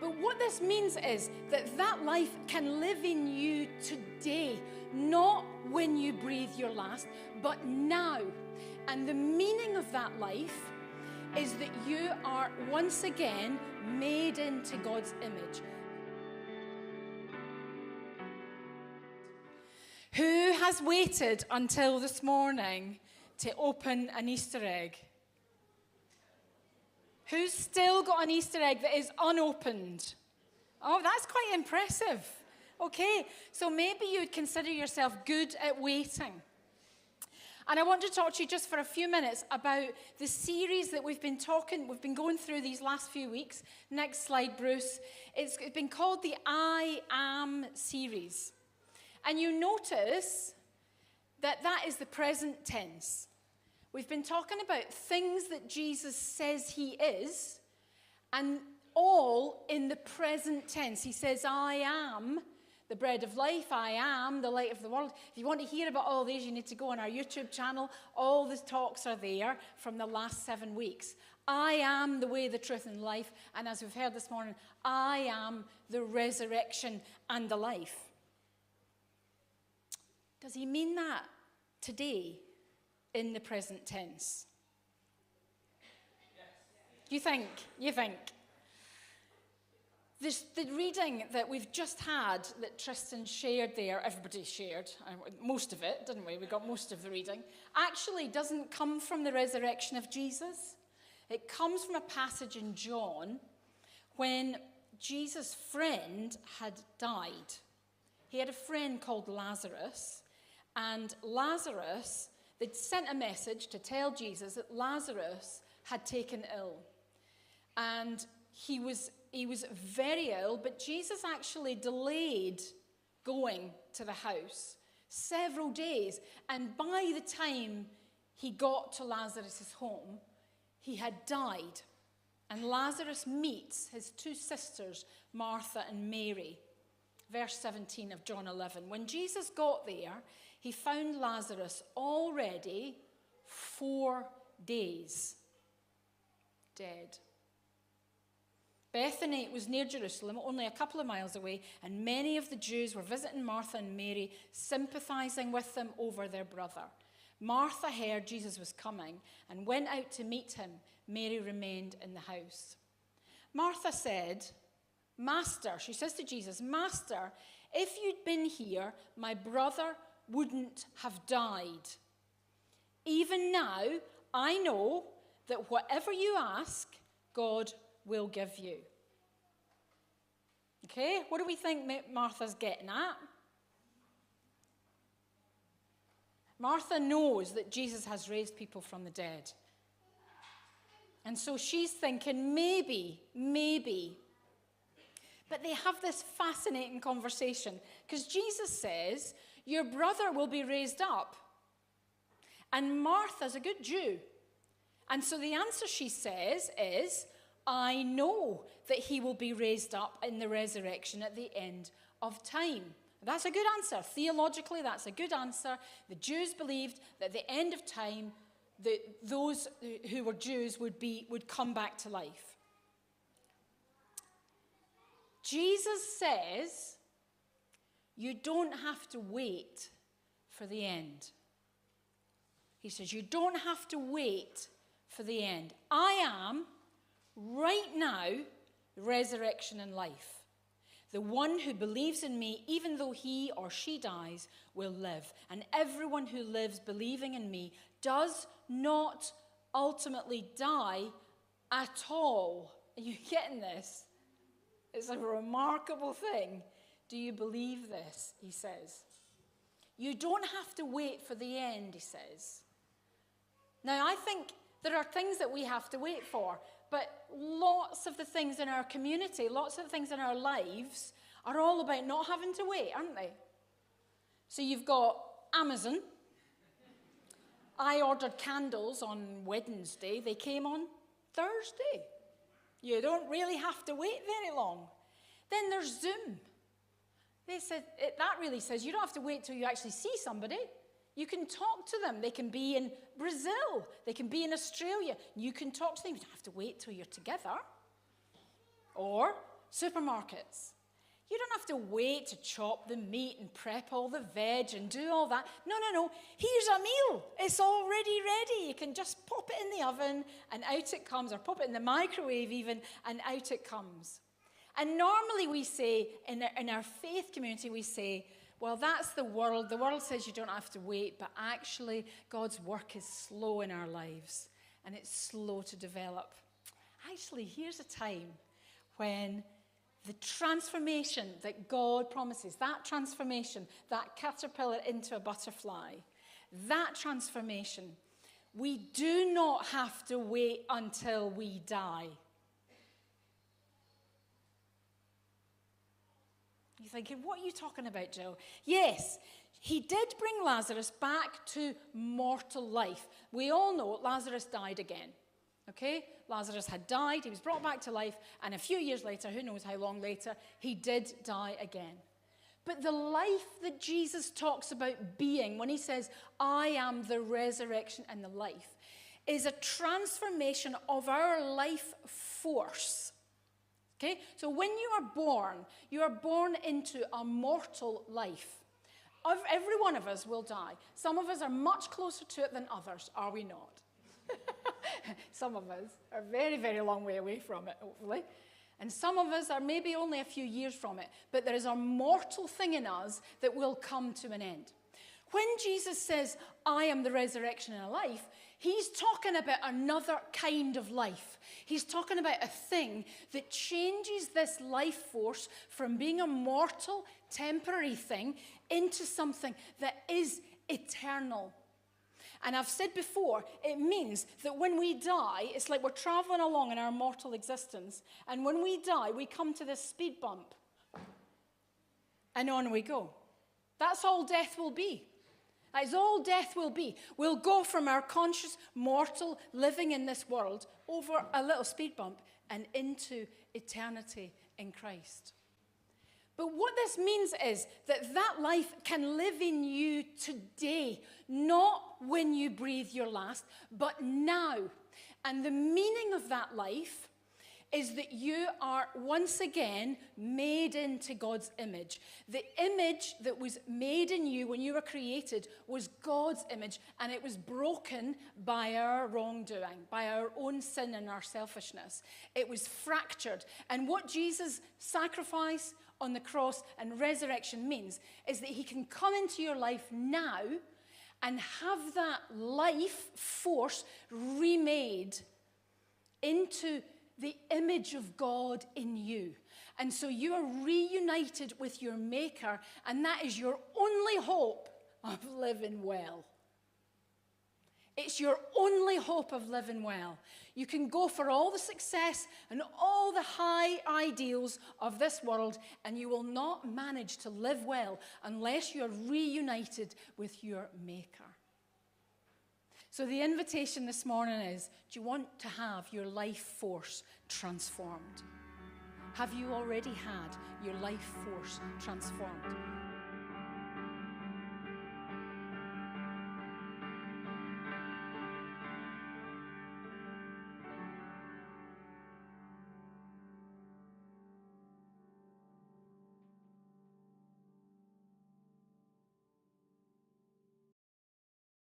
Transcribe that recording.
But what this means is that that life can live in you today, not when you breathe your last, but now. And the meaning of that life is that you are once again made into God's image. Who has waited until this morning to open an Easter egg? Who's still got an Easter egg that is unopened? Oh, that's quite impressive. Okay, so maybe you'd consider yourself good at waiting. And I want to talk to you just for a few minutes about the series that we've been going through these last few weeks. Next slide, Bruce. It's been called the I Am series. And you notice that that is the present tense. We've been talking about things that Jesus says he is, and all in the present tense. He says, I am the bread of life. I am the light of the world. If you want to hear about all these, you need to go on our YouTube channel. All the talks are there from the last 7 weeks. I am the way, the truth, and life. And as we've heard this morning, I am the resurrection and the life. Does he mean that today in the present tense? Yes. You think. The reading that we've just had that Tristan shared there, everybody shared, most of it, didn't we? We got most of the reading. Actually doesn't come from the resurrection of Jesus. It comes from a passage in John when Jesus' friend had died. He had a friend called Lazarus, and Lazarus, they'd sent a message to tell Jesus that Lazarus had taken ill. And he was very ill, but Jesus actually delayed going to the house several days. And by the time he got to Lazarus' home, he had died. And Lazarus meets his two sisters, Martha and Mary. Verse 17 of John 11. When Jesus got there, he found Lazarus already 4 days dead. Bethany was near Jerusalem, only a couple of miles away, and many of the Jews were visiting Martha and Mary, sympathizing with them over their brother. Martha heard Jesus was coming and went out to meet him. Mary remained in the house. Martha said, Master, she says to Jesus, Master, if you'd been here, my brother wouldn't have died. Even now, I know that whatever you ask, God will give you. Okay, what do we think Martha's getting at? Martha knows that Jesus has raised people from the dead. And so she's thinking, maybe. But they have this fascinating conversation because Jesus says, your brother will be raised up. And Martha's a good Jew. And so the answer she says is, I know that he will be raised up in the resurrection at the end of time. That's a good answer. Theologically, that's a good answer. The Jews believed that at the end of time, those who were Jews would come back to life. Jesus says, you don't have to wait for the end. He says, you don't have to wait for the end. I am, right now, resurrection and life. The one who believes in me, even though he or she dies, will live. And everyone who lives believing in me does not ultimately die at all. Are you getting this? It's a remarkable thing. Do you believe this? He says. You don't have to wait for the end, he says. Now, I think there are things that we have to wait for, but lots of the things in our community, lots of the things in our lives are all about not having to wait, aren't they? So you've got Amazon. I ordered candles on Wednesday. They came on Thursday. You don't really have to wait very long. Then there's Zoom. That really says you don't have to wait till you actually see somebody. You can talk to them. They can be in Brazil. They can be in Australia. You can talk to them. You don't have to wait till you're together. Or supermarkets. You don't have to wait to chop the meat and prep all the veg and do all that. No. Here's a meal. It's already ready. You can just pop it in the oven and out it comes, or pop it in the microwave even, and out it comes. And normally we say, in our faith community, we say, well, that's the world. The world says you don't have to wait, but actually God's work is slow in our lives, and it's slow to develop. Actually, here's a time when the transformation that God promises, that transformation, that caterpillar into a butterfly, that transformation, we do not have to wait until we die. You're thinking, what are you talking about, Jill? Yes, he did bring Lazarus back to mortal life. We all know Lazarus died again. Okay? Lazarus had died, he was brought back to life, and a few years later, who knows how long later, he did die again. But the life that Jesus talks about being, when he says, I am the resurrection and the life, is a transformation of our life force. Okay? So when you are born into a mortal life. Every one of us will die. Some of us are much closer to it than others, are we not? Some of us are very, very long way away from it, hopefully. And some of us are maybe only a few years from it. But there is a mortal thing in us that will come to an end. When Jesus says, I am the resurrection and life, he's talking about another kind of life. He's talking about a thing that changes this life force from being a mortal, temporary thing into something that is eternal. And I've said before, it means that when we die, it's like we're traveling along in our mortal existence. And when we die, we come to this speed bump. And on we go. That's all death will be. That is all death will be. We'll go from our conscious, mortal, living in this world over a little speed bump and into eternity in Christ. But what this means is that that life can live in you today, not when you breathe your last, but now. And the meaning of that life is that you are once again made into God's image. The image that was made in you when you were created was God's image, and it was broken by our wrongdoing, by our own sin and our selfishness. It was fractured. And what Jesus' sacrifice on the cross and resurrection means is that he can come into your life now and have that life force remade into the image of God in you. And so you are reunited with your Maker, and that is your only hope of living well. It's your only hope of living well. You can go for all the success and all the high ideals of this world, and you will not manage to live well unless you're reunited with your Maker. So the invitation this morning is, do you want to have your life force transformed? Have you already had your life force transformed?